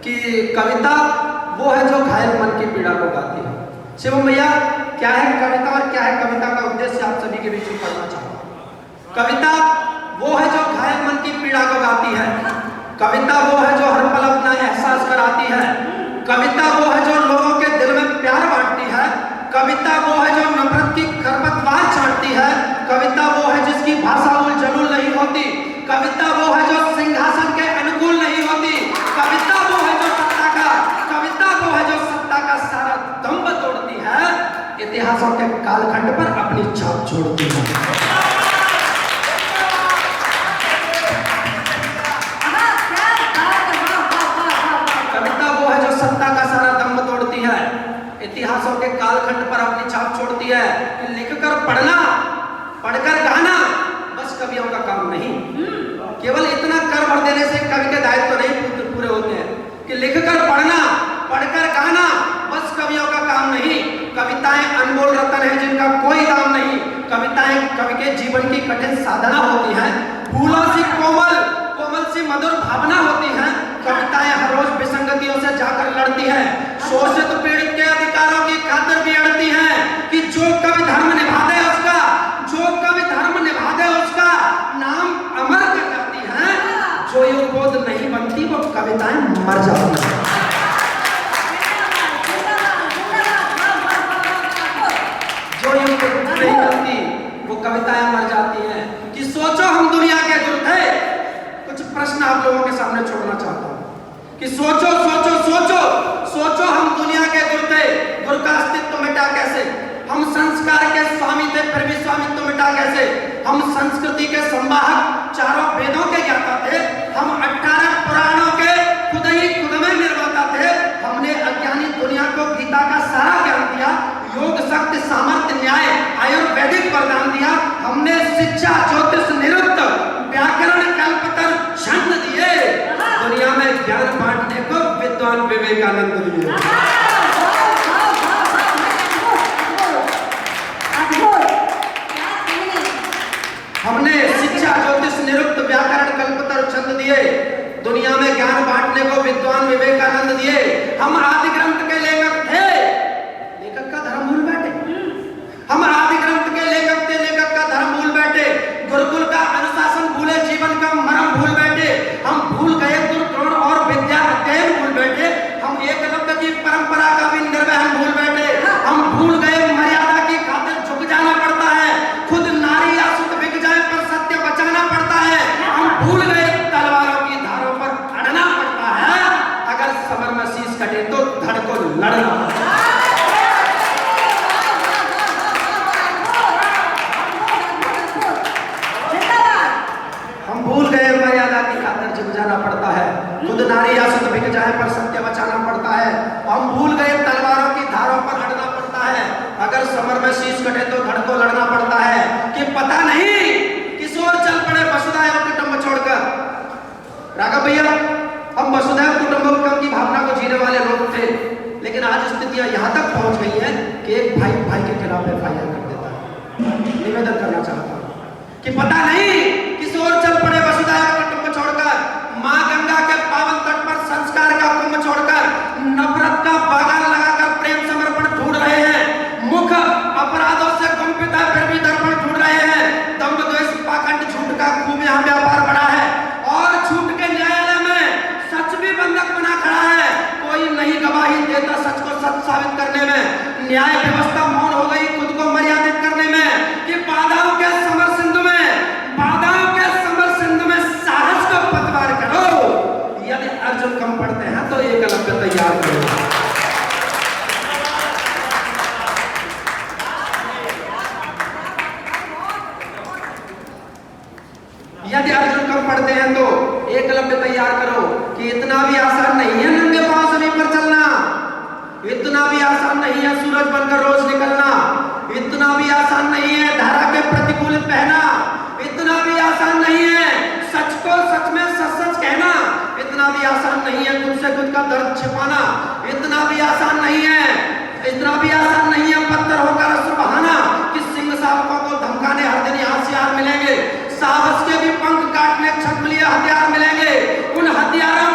कि कविता वो है जो घायल मन की पीड़ा को गाती है। शिवम भैया, क्या है कविता और क्या है कविता का उद्देश्य आप सभी के बीच में पढ़ना चाहूंगा। कविता वो है जो घायल मन की पीड़ा को गाती है। कविता वो है जो हर पल अपना एहसास कराती है। कविता वो है जो लोगों के दिल में प्यार बांटती है। कविता वो है जो नफरत की खरपतवार छांटती है। कविता वो है जिसकी भाषा उल जलूल नहीं होती। कविता वो है जो सिंहासन के अनुकूल नहीं होती। कविता वो है जो सत्ता का सारा दंभ तोड़ती है, इतिहासों के कालखंड पर अपनी छाप छोड़ती है। कविता वो है जो सत्ता का सारा दंभ तोड़ती है, इतिहासों के कालखंड पर अपनी छाप छोड़ती है। कि लिखकर पढ़ना, पढ़कर गाना बस कवियों का काम नहीं। केवल इतना कर भर देने से कवि के दायित्व तो नहीं पूरे होते हैं। कि लिखकर पढ़ना, पढ़कर गाना बस कवियों का काम नहीं। कविताएं अनमोल रत्न हैं जिनका कोई दाम नहीं। कविताएं कवि के जीवन की कठिन साधना होती हैं। फूलों सी कोमल सी मधुर भावना होती हैं। कविताएं हर रोज विसंगतियों से जाकर लड़ती हैं। शोषित पीड़ित के अधिकारों की खातिर भी अड़ती हैं। कि जो कवि धर्म निभा दे उसका, जो कवि धर्म निभा दे उसका नाम अमर कर जाती हैं। जो युगबोध नहीं बनती वो कविताएं मर जाती हैं। जो युगबोध नहीं बनती वो कविताएं मर जाती हैं। कि सोचो हम दुनिया के दूर थे। कुछ प्रश्न आप लोगों के सामने छोड़ना चाहता हूं कि सोचो सोचो सोचो सोचो हम दुनिया के दूर थे, दूर का अस्तित्व मिटा कैसे। हम संस्कार के स्वामी थे फिर भी स्वामित्व मिटा कैसे। हम संस्कृति के संवाहक चारों वेदों के ज्ञाता थे। हम 18 पुराणों के खुद ही खुद में निर्माता थे। हमने अज्ञानी दुनिया को गीता का सारा ज्ञान दिया, योग शक्ति सामर्थ्य न्याय आयुर्वेदिक वरदान दिया। हमने शिक्षा ज्योतिष निरुक्त व्याकरण कल्पतर छंद दिए। दुनिया में ज्ञान बांटने को विद्वान विवेकानंद दिए। हमने शिक्षा ज्योतिष निरुक्त व्याकरण कल्पतर छंद दिए। दुनिया में ज्ञान बांटने को विद्वान विवेकानंद दिए। हम आदि ग्रंथ के लेखक थे, लेखक का धर्म भूल बैठे। हम आदि ग्रंथ के लेखक थे, लेखक का धर्म भूल बैठे। गुरुकुल का अनुशासन भूले, जीवन का मर्म भूल बैठे। हम भूल गए दुर्द्रोण और विद्या अध्ययन भूल बैठे। हम एकलव्य की परंपरा का भी निर्वहन भूल बैठे। हम भूल गए मर्यादा की खातिर झुक जाना पड़ता है। खुद नारी या सुत बिक जाए पर सत्य बचाना पड़ता है। हम भूल गए तलवारों की धारों पर अड़ना पड़ता है। अगर समर में शीश कटे तो धड़ को लड़ना पड़ता है। भूल गए मर्यादा की खातिर झुक जाना पड़ता है। खुद नारी या सुत बिक जाए पर सत्य बचाना पड़ता है। हम भूल गए तलवारों की धारों पर अड़ना पड़ता है। अगर समर में शीश कटे तो धड़ को लड़ना पड़ता है। कि पता नहीं किस ओर चल पड़े वसुधैव कुटुंब छोड़कर। राघव भैया, हम वसुधैव कुटुंबकम की भावना को जीने वाले लोग थे, लेकिन आज स्थितियां यहाँ तक पहुंच गई है कि एक भाई भाई के खिलाफ FIR कर देता है। निवेदन करना चाहता हूँ कि पता नहीं किस ओर चल पड़े वसुधैव कुटुंब छोड़कर। मां गंगा के पावन तट पर संस्कार का कुंभ छोड़कर नफरत का बागान लगाकर प्रेम समर्पण ढूंढ रहे हैं। मुख अपराधों से कुंभित है फिर भी दर्पण ढूंढ रहे हैं। दंभ द्वेष पाखंड झूठ का खूब यहाँ व्यापार बढ़ा है। और झूठ के न्यायालय में सच भी बंधक बना खड़ा है। कोई नहीं गवाही देता सच को सच साबित करने में। न्याय व्यवस्था मौन हो गई खुद को मर्यादित करने में। कि बाधाओं के समर सिंधु में साहस को पतवार करो। यदि अर्जुन कम पढ़ते हैं तो एकलव्य तैयार करो। यदि अर्जुन कम पढ़ते हैं तो एकलव्य तैयार करो। कि इतना भी आसान नहीं है नंगे पांव जमीन पर चलना। इतना भी आसान नहीं है सूरज बनकर रोज निकलना। इतना भी आसान नहीं है धारा के प्रतिकूल बहना। इतना भी आसान नहीं है सच को सच में सच सच कहना। इतना भी आसान नहीं है खुद से खुद का दर्द छिपाना। इतना भी आसान नहीं है, इतना भी आसान नहीं है पत्थर होकर अश्रु बहाना। कि सिंह शावकों को धमकाने हर दिन यहाँ हथियार मिलेंगे। साहस के भी पंख काटने छत लिए हथियार मिलेंगे। उन हथियारों